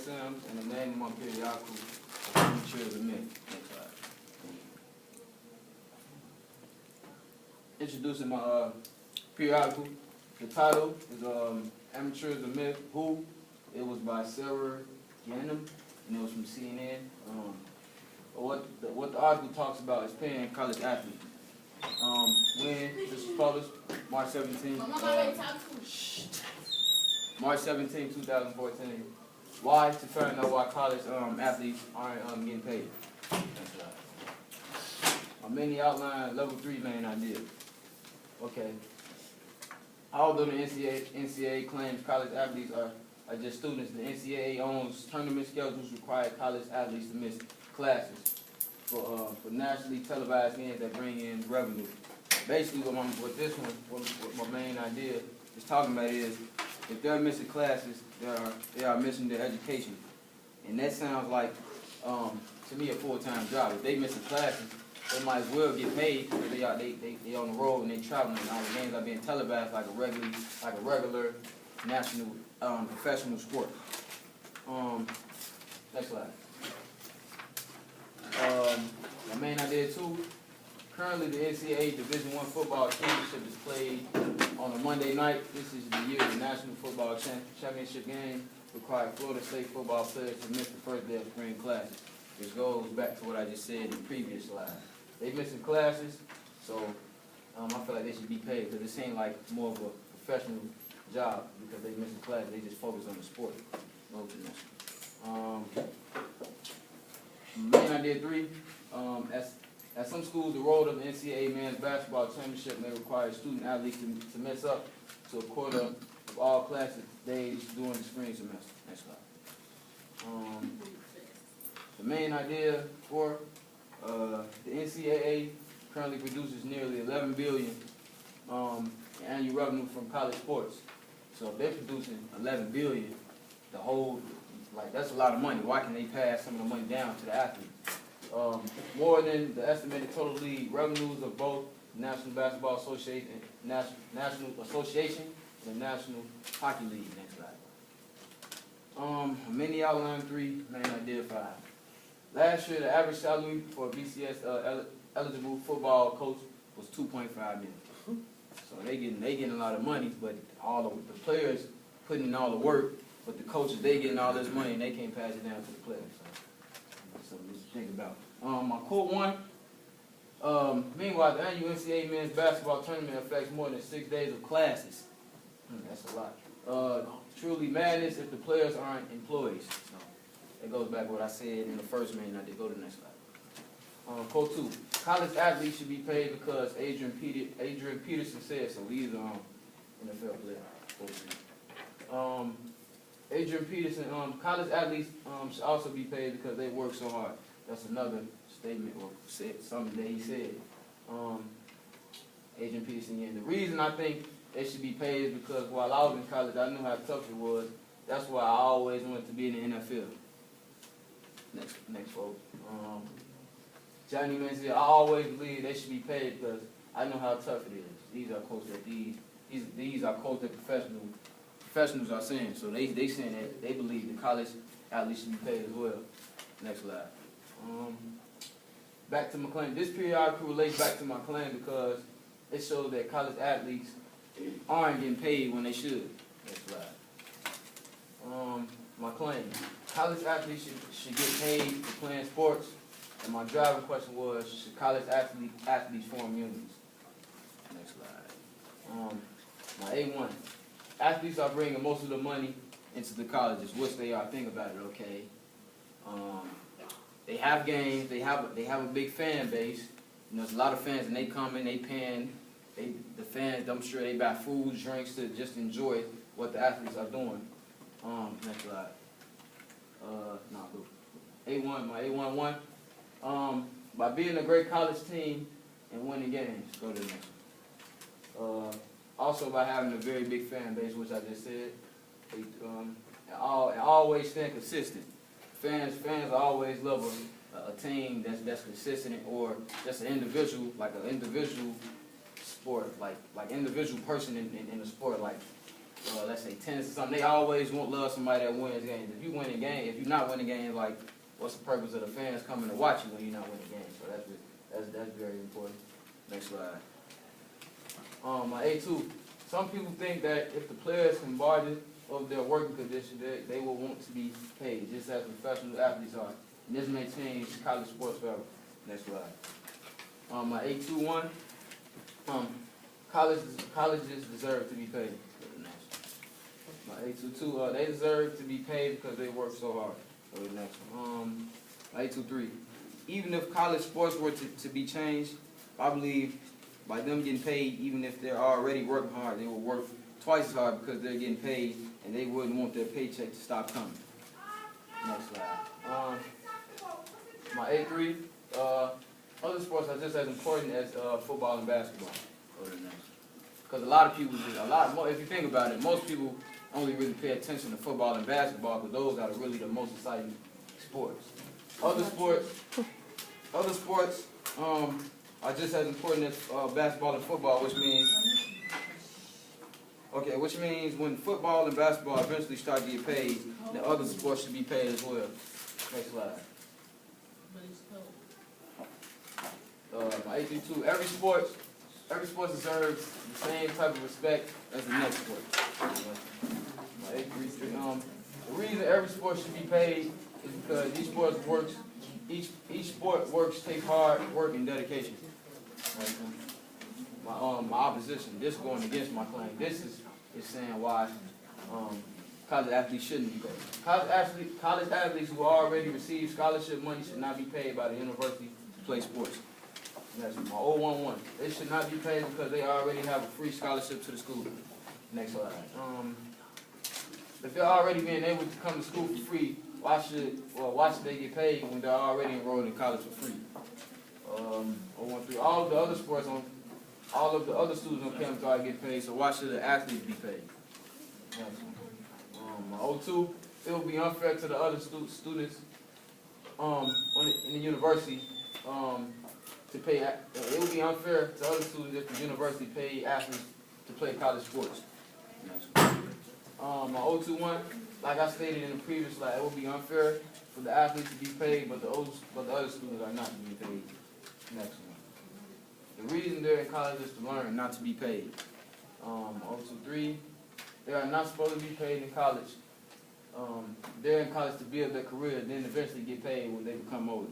Sims, and the name of my periodical is Amateur of the Myth. Next slide. Introducing my periodical. The title is Amateur of the Myth. Who? It was by Sarah Ganem, and it was from CNN. What the article talks about is paying college athletes. When this was published, March 17, March 17, 2014. Why? To find out why college athletes aren't getting paid. My mini outline, level 3 main idea. Okay. Although the NCAA claims college athletes are just students, the NCAA owns tournament schedules require college athletes to miss classes for nationally televised games that bring in revenue. Basically, what my main idea is talking about is, if they're missing classes, they are missing their education, and that sounds like to me a full-time job. If they missing classes, they might as well get paid because they on the road and they traveling. And all the games are being televised like a regular national professional sport. Next slide. My main idea too. Currently, the NCAA Division I football championship is played on a Monday night. This is the year the National Football Championship game required Florida State football players to miss the first day of spring classes. Which goes back to what I just said in the previous slide. They missing classes, so I feel like they should be paid because this ain't like more of a professional job because they missing classes. They just focus on the sport. Main idea 3. At some schools, the role of the NCAA men's basketball championship may require student athletes to miss up to a quarter of all classes days during the spring semester. Next slide. The main idea 4, the NCAA currently produces nearly $11 billion in annual revenue from college sports. So if they're producing $11 billion, that's a lot of money. Why can they pass some of the money down to the athletes? More than the estimated total league revenues of both the National Basketball Association and National Association and the National Hockey League. Next slide. Mini outline 3, main idea 5. Last year, the average salary for a BCS eligible football coach was $2.5 million. So they getting a lot of money, but the players putting in all the work, but the coaches, they getting all this money and they can't pass it down to the players. So just think about. My quote 1. Meanwhile, the annual NCAA men's basketball tournament affects more than 6 days of classes. That's a lot. Truly madness if the players aren't employees. So it goes back to what I said in the first main idea. Go to the next slide. Quote 2. College athletes should be paid because Adrian Peterson said so. He's an NFL player. Adrian Peterson, college athletes should also be paid because they work so hard. That's another statement or something that he said. Adrian Peterson, yeah. The reason I think they should be paid is because while I was in college, I knew how tough it was. That's why I always wanted to be in the NFL. Next folks. Johnny Manziel, I always believe they should be paid because I know how tough it is. These are quotes that these are quotes that professionals are saying. So they saying that they believe the college athletes should be paid as well. Next slide. Back to my claim. This periodical relates back to my claim because it shows that college athletes aren't getting paid when they should. Next slide. My claim. College athletes should get paid for playing sports. And my driving question was, should college athletes form unions? Next slide. My A1. Athletes are bringing most of the money into the colleges, which they are. Think about it, okay? They have games. They have a big fan base. You know, there's a lot of fans, and they come in. They paying. The fans, I'm sure they buy food, drinks to just enjoy what the athletes are doing. Next slide. A1. My A11. By being a great college team and winning games. Go to the next one. Also by having a very big fan base, which I just said. And always staying consistent. Fans always love a team that's consistent, or just an individual, like an individual sport, like individual person in the sport. Like let's say tennis or something, they always won't love somebody that wins games. If you win a game, if you're not winning games, like, what's the purpose of the fans coming to watch you when you're not winning games? So that's very important. Next slide. My A2. Some people think that if the players can bargain of their working condition, they will want to be paid, just as professional athletes are. And this may change college sports forever. Next slide. My A21. Colleges deserve to be paid. My A22, they deserve to be paid because they work so hard. Go to the next one. My A23. Even if college sports were to be changed, I believe by them getting paid, even if they're already working hard, they will work twice as hard because they're getting paid, and they wouldn't want their paycheck to stop coming. Next slide. My A3. Other sports are just as important as football and basketball. Go to the next. Because a lot of people, if you think about it, most people only really pay attention to football and basketball because those are really the most exciting sports. Other sports are just as important as basketball and football, which means when football and basketball eventually start to get paid, the other sports should be paid as well. Next slide. My A2. Every sport deserves the same type of respect as the next sport. My A3. The reason every sport should be paid is because each sport takes hard work and dedication. My opposition, this going against my claim. This is saying why college athletes shouldn't be paid. College athletes who already receive scholarship money should not be paid by the university to play sports. That's my 011. They should not be paid because they already have a free scholarship to the school. Next slide. If they're already being able to come to school for free, why should they get paid when they're already enrolled in college for free? 013. All of the other students on campus are getting paid, so why should the athletes be paid? Next one. My 02. It would be unfair to the other students in the university to pay. It would be unfair to other students if the university paid athletes to play college sports. My 021, like I stated in the previous slide, it would be unfair for the athletes to be paid, but the other students are not being paid. Next one. The reason they're in college is to learn, not to be paid. 023, they are not supposed to be paid in college. They're in college to build their career, then eventually get paid when they become older.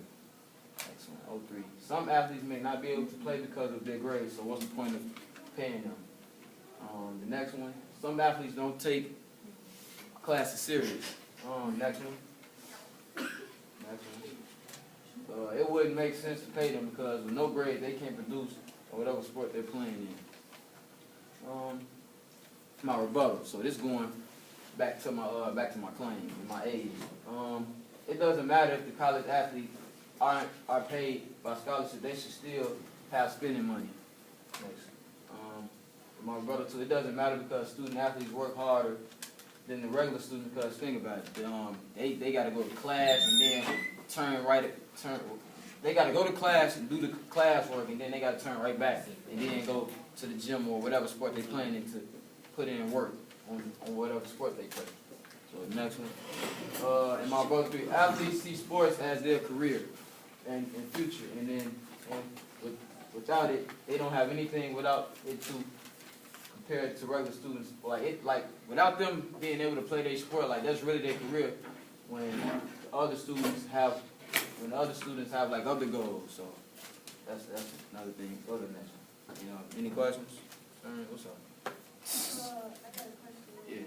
Next one. 03. Some athletes may not be able to play because of their grades, so what's the point of paying them? The next one. Some athletes don't take classes serious. Next one. It wouldn't make sense to pay them because with no grade they can't produce or whatever sport they're playing in. My rebuttal. So this going back to my claim, my age. It doesn't matter if the college athletes are paid by scholarship; they should still have spending money. Next. My rebuttal to it doesn't matter because student athletes work harder than the regular students because think about it. They got to go to class and then they got to go to class and do the classwork and then they got to turn right back and then go to the gym or whatever sport they're playing and to put in work on whatever sport they play. So the next one. And my brother 3, athletes see sports as their career and future, and without it, they don't have anything without it to compare it to regular students. Like without them being able to play their sport, like that's really their career. When other students have like other goals, so that's another thing. Go to the next one. Any questions? What's up? I got a question. Yeah.